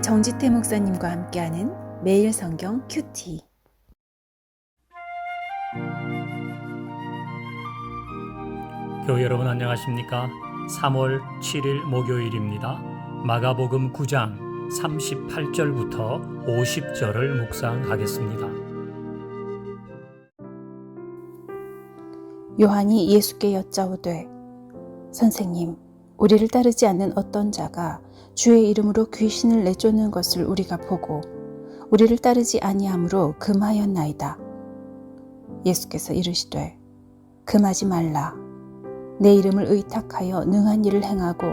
정지태 목사님과 함께하는 매일 성경 큐티. 교회 여러분 안녕하십니까? 3월 7일 목요일입니다. 마가복음 9장 38절부터 50절을 묵상하겠습니다. 요한이 예수께 여짜오되, 선생님, 우리를 따르지 않는 어떤 자가 주의 이름으로 귀신을 내쫓는 것을 우리가 보고 우리를 따르지 아니함으로 금하였나이다. 예수께서 이르시되, 금하지 말라. 내 이름을 의탁하여 능한 일을 행하고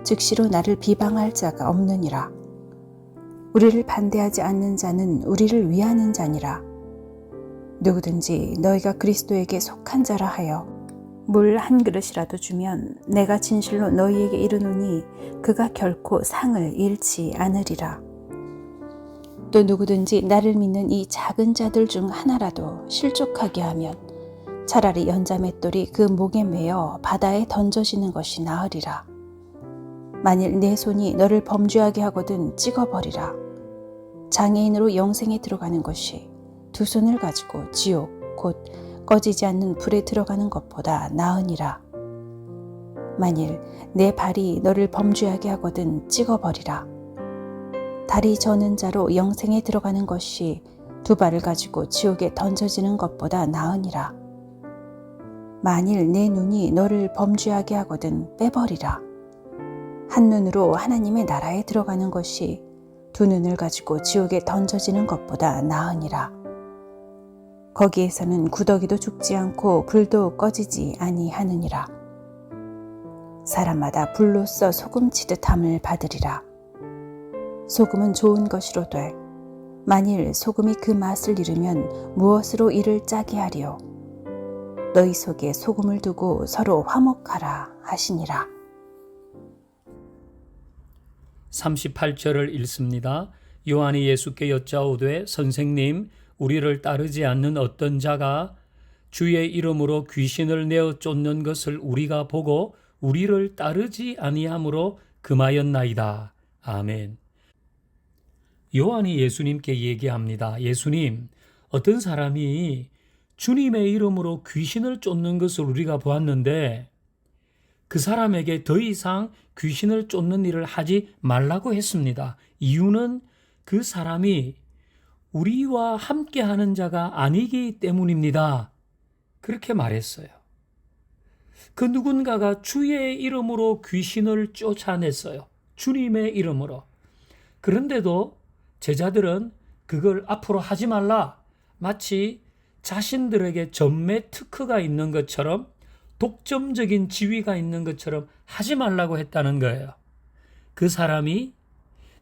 즉시로 나를 비방할 자가 없느니라. 우리를 반대하지 않는 자는 우리를 위하는 자니라. 누구든지 너희가 그리스도에게 속한 자라 하여 물 한 그릇이라도 주면 내가 진실로 너희에게 이르노니 그가 결코 상을 잃지 않으리라. 또 누구든지 나를 믿는 이 작은 자들 중 하나라도 실족하게 하면 차라리 연자맷돌이 그 목에 매어 바다에 던져지는 것이 나으리라. 만일 내 손이 너를 범죄하게 하거든 찍어버리라. 장애인으로 영생에 들어가는 것이 두 손을 가지고 지옥 곧 꺼지지 않는 불에 들어가는 것보다 나으니라. 만일 내 발이 너를 범죄하게 하거든 찍어버리라. 다리 저는 자로 영생에 들어가는 것이 두 발을 가지고 지옥에 던져지는 것보다 나으니라. 만일 내 눈이 너를 범죄하게 하거든 빼버리라. 한 눈으로 하나님의 나라에 들어가는 것이 두 눈을 가지고 지옥에 던져지는 것보다 나으니라. 거기에서는 구더기도 죽지 않고 불도 꺼지지 아니하느니라. 사람마다 불로써 소금치듯 함을 받으리라. 소금은 좋은 것이로되 만일 소금이 그 맛을 잃으면 무엇으로 이를 짜게 하리요. 너희 속에 소금을 두고 서로 화목하라 하시니라. 38절을 읽습니다. 요한이 예수께 여짜오되, 선생님, 우리를 따르지 않는 어떤 자가 주의 이름으로 귀신을 내어 쫓는 것을 우리가 보고 우리를 따르지 아니함으로 금하였나이다. 아멘. 요한이 예수님께 얘기합니다. 예수님, 어떤 사람이 주님의 이름으로 귀신을 쫓는 것을 우리가 보았는데 그 사람에게 더 이상 귀신을 쫓는 일을 하지 말라고 했습니다. 이유는 그 사람이 우리와 함께하는 자가 아니기 때문입니다. 그렇게 말했어요. 그 누군가가 주의 이름으로 귀신을 쫓아냈어요. 주님의 이름으로. 그런데도 제자들은 그걸 앞으로 하지 말라. 마치 자신들에게 전매 특허가 있는 것처럼, 독점적인 지위가 있는 것처럼 하지 말라고 했다는 거예요. 그 사람이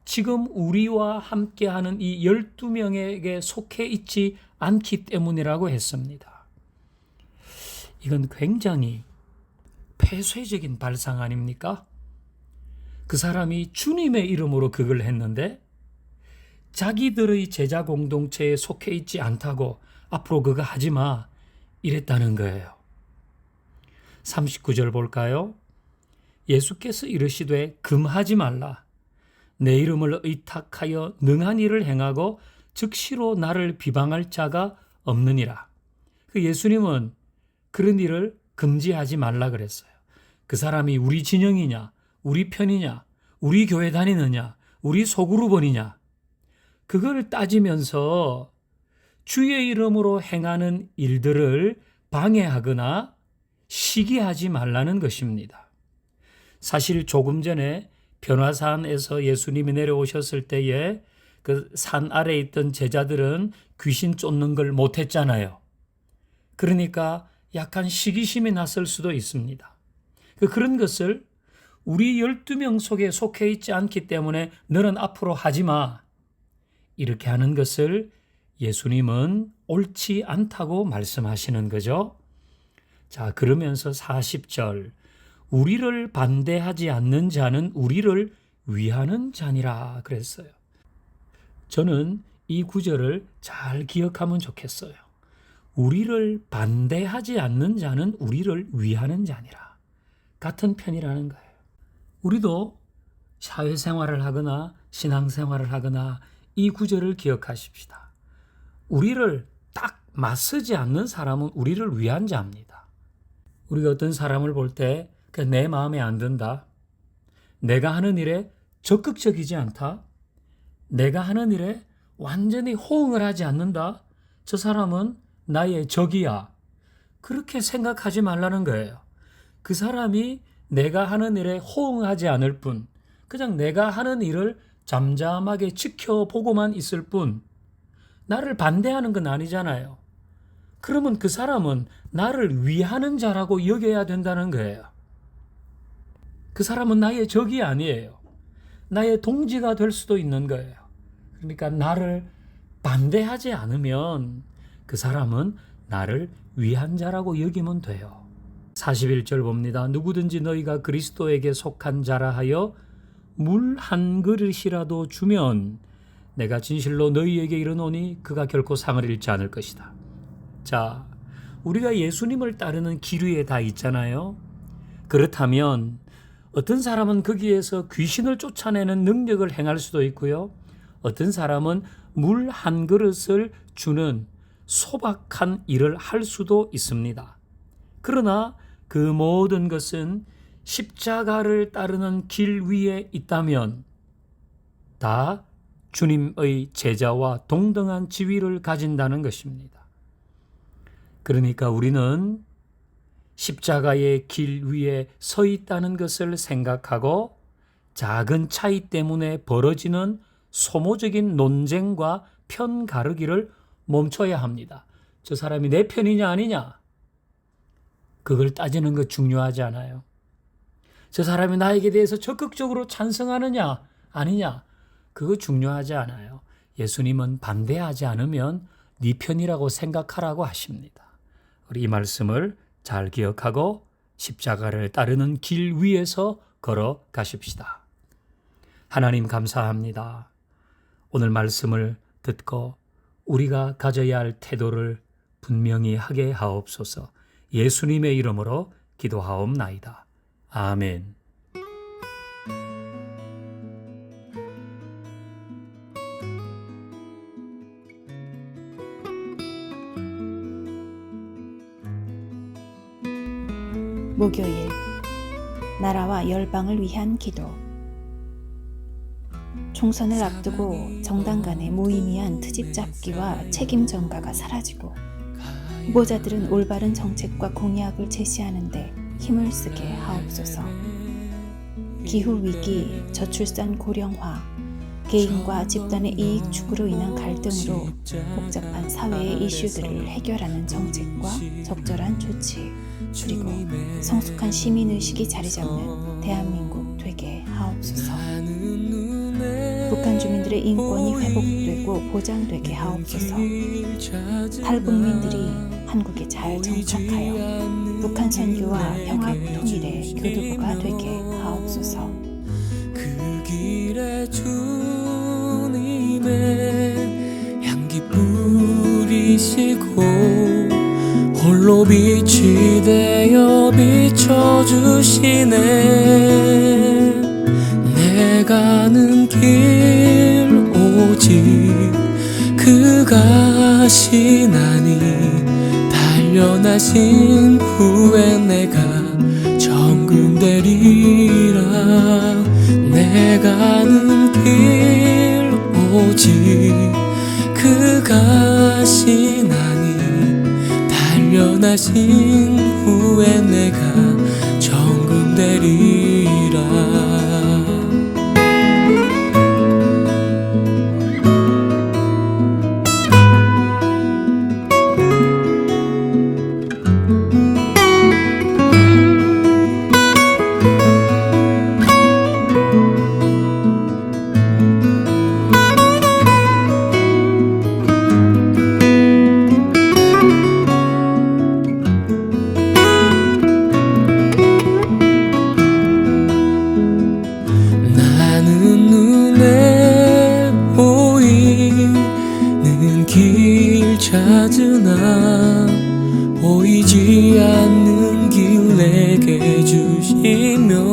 지금 우리와 함께하는 이 12명에게 속해 있지 않기 때문이라고 했습니다. 이건 굉장히 폐쇄적인 발상 아닙니까? 그 사람이 주님의 이름으로 그걸 했는데 자기들의 제자 공동체에 속해 있지 않다고 앞으로 그거 하지 마 이랬다는 거예요. 39절 볼까요? 예수께서 이르시되 금하지 말라. 내 이름을 의탁하여 능한 일을 행하고 즉시로 나를 비방할 자가 없느니라. 그 예수님은 그런 일을 금지하지 말라 그랬어요. 그 사람이 우리 진영이냐, 우리 편이냐, 우리 교회 다니느냐, 우리 소그룹원이냐, 그걸 따지면서 주의 이름으로 행하는 일들을 방해하거나 시기하지 말라는 것입니다. 사실 조금 전에 변화산에서 예수님이 내려오셨을 때에 그 산 아래에 있던 제자들은 귀신 쫓는 걸 못했잖아요. 그러니까 약간 시기심이 났을 수도 있습니다. 그런 것을 우리 12명 속에 속해 있지 않기 때문에 너는 앞으로 하지 마. 이렇게 하는 것을 예수님은 옳지 않다고 말씀하시는 거죠. 자, 그러면서 40절, 우리를 반대하지 않는 자는 우리를 위하는 자니라 그랬어요. 저는 이 구절을 잘 기억하면 좋겠어요. 우리를 반대하지 않는 자는 우리를 위하는 자니라. 같은 편이라는 거예요. 우리도 사회생활을 하거나 신앙생활을 하거나 이 구절을 기억하십시다. 우리를 딱 맞서지 않는 사람은 우리를 위한 자입니다. 우리가 어떤 사람을 볼 때 내 마음에 안 든다, 내가 하는 일에 적극적이지 않다, 내가 하는 일에 완전히 호응을 하지 않는다, 저 사람은 나의 적이야, 그렇게 생각하지 말라는 거예요. 그 사람이 내가 하는 일에 호응하지 않을 뿐, 그냥 내가 하는 일을 잠잠하게 지켜보고만 있을 뿐, 나를 반대하는 건 아니잖아요. 그러면 그 사람은 나를 위하는 자라고 여겨야 된다는 거예요. 그 사람은 나의 적이 아니에요. 나의 동지가 될 수도 있는 거예요. 그러니까 나를 반대하지 않으면 그 사람은 나를 위한 자라고 여기면 돼요. 41절 봅니다. 누구든지 너희가 그리스도에게 속한 자라 하여 물 한 그릇이라도 주면 내가 진실로 너희에게 이르노니 그가 결코 상을 잃지 않을 것이다. 자, 우리가 예수님을 따르는 길 위에 다 있잖아요. 그렇다면 어떤 사람은 거기에서 귀신을 쫓아내는 능력을 행할 수도 있고요. 어떤 사람은 물 한 그릇을 주는 소박한 일을 할 수도 있습니다. 그러나 그 모든 것은 십자가를 따르는 길 위에 있다면 다 주님의 제자와 동등한 지위를 가진다는 것입니다. 그러니까 우리는 십자가의 길 위에 서 있다는 것을 생각하고 작은 차이 때문에 벌어지는 소모적인 논쟁과 편 가르기를 멈춰야 합니다. 저 사람이 내 편이냐 아니냐? 그걸 따지는 거 중요하지 않아요. 저 사람이 나에게 대해서 적극적으로 찬성하느냐 아니냐? 그거 중요하지 않아요. 예수님은 반대하지 않으면 네 편이라고 생각하라고 하십니다. 우리 이 말씀을 잘 기억하고 십자가를 따르는 길 위에서 걸어가십시다. 하나님 감사합니다. 오늘 말씀을 듣고 우리가 가져야 할 태도를 분명히 하게 하옵소서. 예수님의 이름으로 기도하옵나이다. 아멘. 목요일 나라와 열방을 위한 기도. 총선을 앞두고 정당 간의 무의미한 트집 잡기와 책임 전가가 사라지고 후보자들은 올바른 정책과 공약을 제시하는데 힘을 쓰게 하옵소서. 기후위기, 저출산 고령화, 개인과 집단의 이익 추구로 인한 갈등으로 복잡한 사회의 이슈들을 해결하는 정책과 적절한 조치, 그리고 성숙한 시민의식이 자리 잡는 대한민국 되게 하옵소서. 북한 주민들의 인권이 회복되고 보장되게 하옵소서. 탈북민들이 한국에 잘 정착하여 북한 선교와 평화 통일의 교두보가 되게 하옵소서. 그 길에 주님의 향기 뿌리시고 홀로 빛이 되어 비춰주시네. 내 가는 길 오직 그가 시나니 단련하신 후에 내가 정금되리라. 내 가는 길 오직 그가 시나니 단련하신 후에 내가 정금되리라. 찾으나 보이지 않는 길 내게 주시며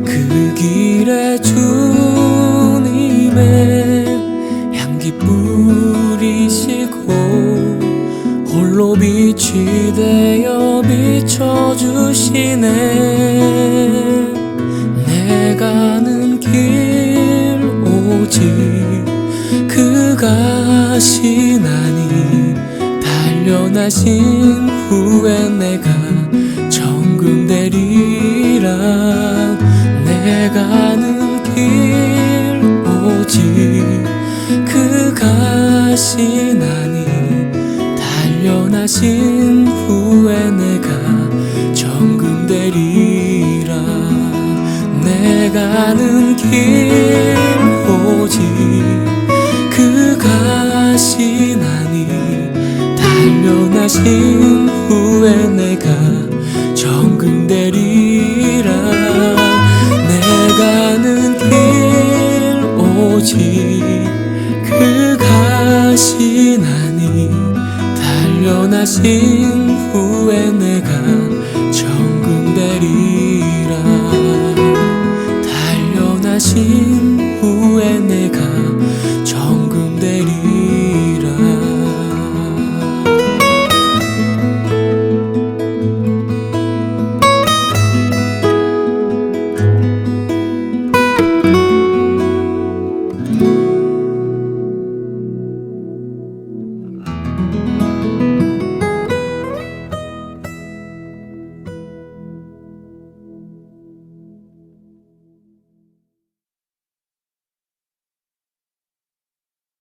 그 그 길에 주님의 향기 뿌리시고 홀로 빛이 되어 비춰주시네. 내 가는 길 오직 그가 시나니 단련하신 후에 내가 정금 되리라. 내 가는 길 오직 그가 시나니 단련하신 후에 내가 정금 되리라. 내 가는 길 오직 그가 시나니 단련하신 후에 내가 정금 되리라. 내 가는 길 오직 그가 시나니 단련하신 후에 내가 정금 되리라. 단련하신 후에 내가 정금 되리라.